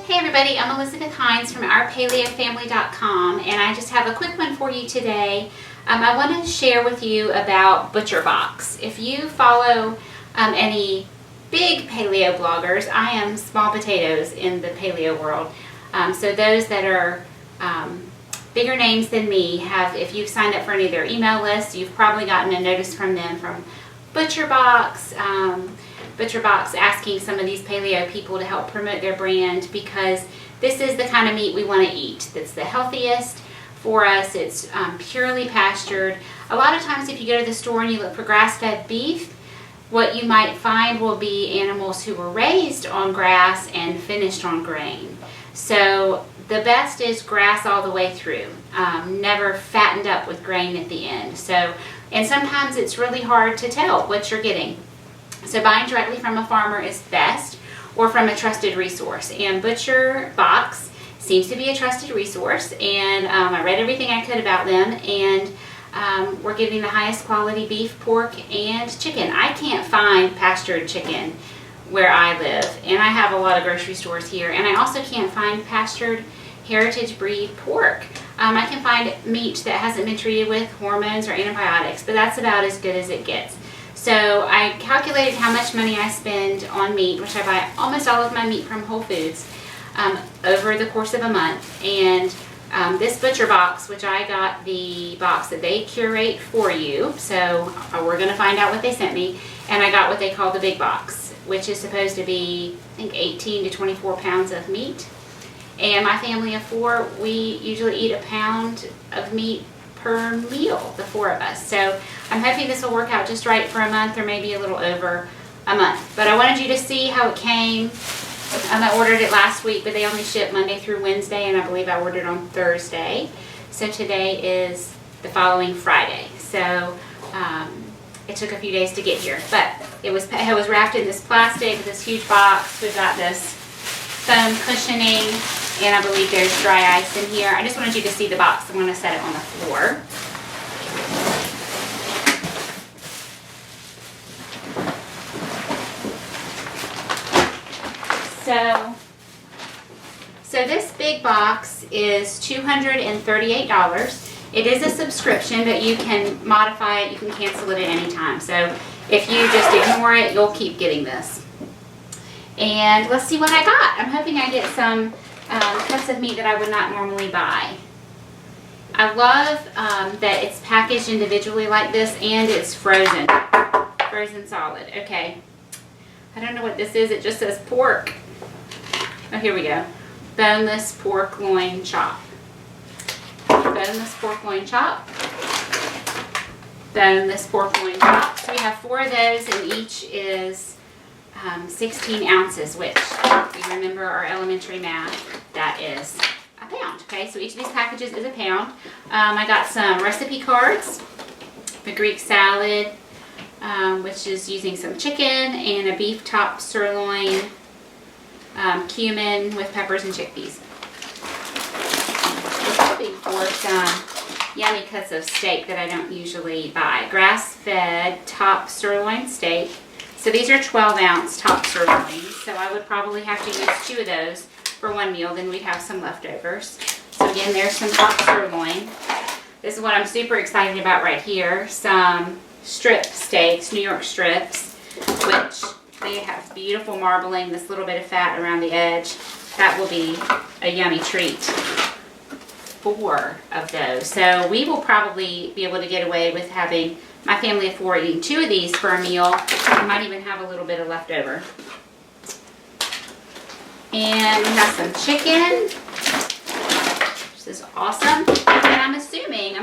Hey everybody, I'm Elizabeth Hines from ourpaleofamily.com, and I just have a quick one for you today. I want to share with you about ButcherBox. If you follow any big paleo bloggers, I am small potatoes in the paleo world. So those that are bigger names than me have, if you've signed up for any of their email lists, you've probably gotten a notice from them from ButcherBox. ButcherBox asking some of these paleo people to help promote their brand, because this is the kind of meat we want to eat. That's the healthiest for us. It's purely pastured. A lot of times if you go to the store and you look for grass-fed beef, what you might find will be animals who were raised on grass and finished on grain. So the best is grass all the way through, never fattened up with grain at the end. And sometimes it's really hard to tell what you're getting. So buying directly from a farmer is best, or from a trusted resource. And ButcherBox seems to be a trusted resource, and I read everything I could about them, and we're getting the highest quality beef, pork, and chicken. I can't find pastured chicken where I live, and I have a lot of grocery stores here, and I also can't find pastured heritage breed pork. I can find meat that hasn't been treated with hormones or antibiotics, but that's about as good as it gets. So I calculated how much money I spend on meat, which I buy almost all of my meat from Whole Foods, over the course of a month. And this ButcherBox, which I got the box that they curate for you, so we're going to find out what they sent me, and I got what they call the big box, which is supposed to be, I think, 18 to 24 pounds of meat. And my family of four, we usually eat a pound of meat per meal, the four of us. So I'm hoping this will work out just right for a month, or maybe a little over a month. But I wanted you to see how it came. I ordered it last week, but they only ship Monday through Wednesday, and I believe I ordered on Thursday. So today is the following Friday. So it took a few days to get here, but it was wrapped in this plastic, this huge box. We've got this foam cushioning, and I believe there's dry ice in here. I just wanted you to see the box. I'm going to set it on the floor. So this big box is $238. It is a subscription, but you can modify it. You can cancel it at any time. So if you just ignore it, you'll keep getting this. And let's see what I got. I'm hoping I get some cuts of meat that I would not normally buy. I love that it's packaged individually like this, and it's frozen solid. Okay, I don't know what this is. It just says pork. Oh, here we go. Boneless pork loin chop. Boneless pork loin chop. Boneless pork loin chop. So we have 4 of those, and each is 16 ounces, which, if you remember our elementary math, that is a pound. Okay, so each of these packages is a pound. I got some recipe cards, the Greek salad, which is using some chicken, and a beef top sirloin, cumin with peppers and chickpeas. I'm hoping for some yummy cuts of steak that I don't usually buy. Grass-fed top sirloin steak. So these are 12-ounce top sirloins, so I would probably have to use 2 of those for one meal, then we'd have some leftovers. So again, there's some top sirloin. This is what I'm super excited about right here. Some strip steaks, New York strips, which they have beautiful marbling, this little bit of fat around the edge. That will be a yummy treat. 4 of those. So we will probably be able to get away with having my family of 4 eating 2 of these for a meal. We might even have a little bit of leftover. And we have some chicken. This is awesome. And I'm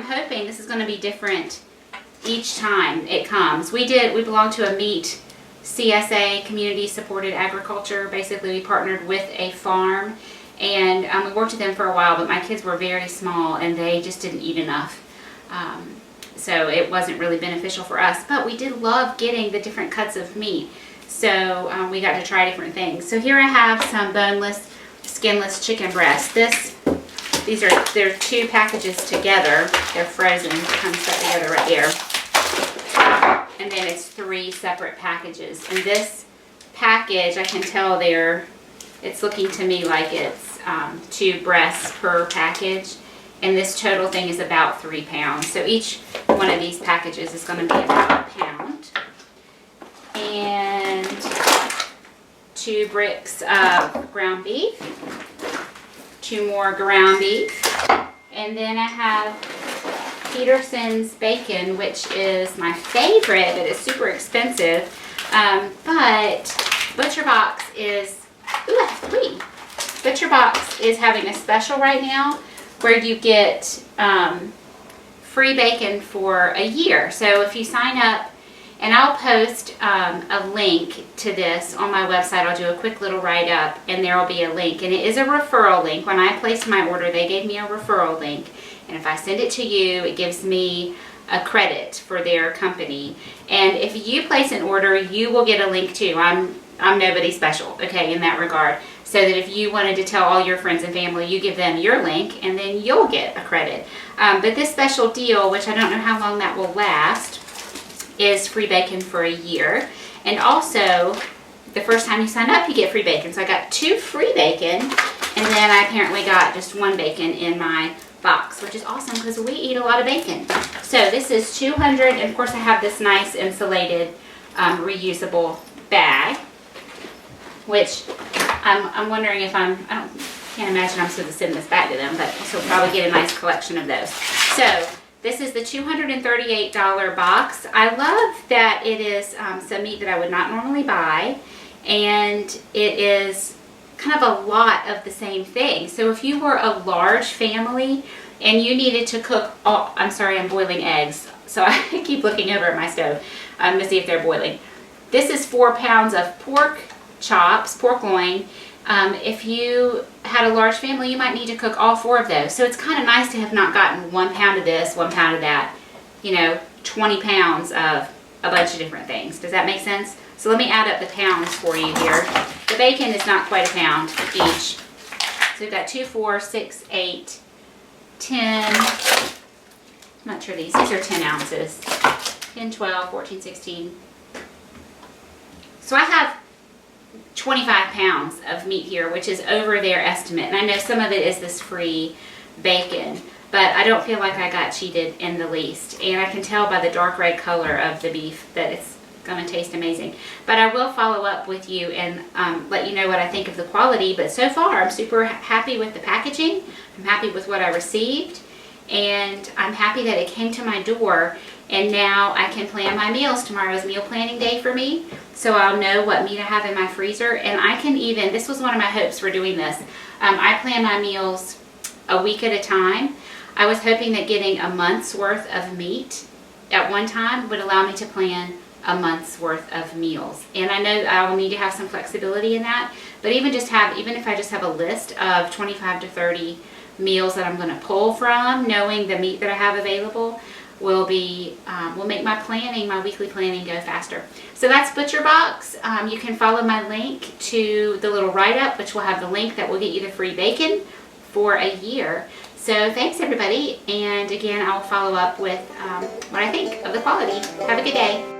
hoping this is going to be different each time it comes. We belong to a meat CSA, community supported agriculture. Basically, we partnered with a farm, and we worked with them for a while, but my kids were very small and they just didn't eat enough. So it wasn't really beneficial for us, but we did love getting the different cuts of meat. So we got to try different things. So here I have some boneless, skinless chicken breasts. They're 2 packages together. They're frozen, kind of set together right here. And then it's 3 separate packages. And this package, I can tell it's looking to me like it's 2 breasts per package. And this total thing is about 3 pounds. So each one of these packages is going to be about a pound. And 2 bricks of ground beef. 2 more ground beef. And then I have Peterson's bacon, which is my favorite, but it's super expensive. But ButcherBox is, ooh, I have 3. ButcherBox is having a special right now where you get free bacon for a year. So if you sign up, and I'll post a link to this on my website. I'll do a quick little write-up, and there will be a link. And it is a referral link. When I placed my order, they gave me a referral link. And if I send it to you, it gives me a credit for their company. And if you place an order, you will get a link too. I'm nobody special, okay, in that regard. So that if you wanted to tell all your friends and family, you give them your link, and then you'll get a credit. But this special deal, which I don't know how long that will last, is free bacon for a year. And also, the first time you sign up, you get free bacon. So I got 2 free bacon, and then I apparently got just 1 bacon in my box, which is awesome because we eat a lot of bacon. So this is 200, and of course I have this nice insulated reusable bag, which I'm wondering if can't imagine I'm supposed to send this back to them, but also probably get a nice collection of those. So this is the $238 box. I love that it is some meat that I would not normally buy, and it is kind of a lot of the same thing. So if you were a large family and you needed to cook, I'm sorry, I'm boiling eggs, so I keep looking over at my stove to see if they're boiling. This is 4 pounds of pork chops, pork loin. If you had a large family, you might need to cook all 4 of those. So it's kind of nice to have not gotten 1 pound of this, 1 pound of that, 20 pounds of a bunch of different things. Does that make sense? So let me add up the pounds for you here. The bacon is not quite a pound each. So we've got 2, 4, 6, 8, 10. I'm not sure these are 10 ounces. 10, 12, 14, 16. So I have 25 pounds of meat here, which is over their estimate. And I know some of it is this free bacon, but I don't feel like I got cheated in the least. And I can tell by the dark red color of the beef that it's going to taste amazing. But I will follow up with you and let you know what I think of the quality. But so far, I'm super happy with the packaging. I'm happy with what I received. And I'm happy that it came to my door. And now I can plan my meals. Tomorrow is meal planning day for me. So I'll know what meat I have in my freezer. And I can even, this was one of my hopes for doing this. I plan my meals a week at a time. I was hoping that getting a month's worth of meat at one time would allow me to plan a month's worth of meals. And I know I will need to have some flexibility in that. But even if I just have a list of 25 to 30 meals that I'm going to pull from, knowing the meat that I have available, will make my weekly planning go faster. So that's ButcherBox. You can follow my link to the little write-up, which will have the link that will get you the free bacon for a year. So thanks everybody, and again I'll follow up with what I think of the quality. Have a good day.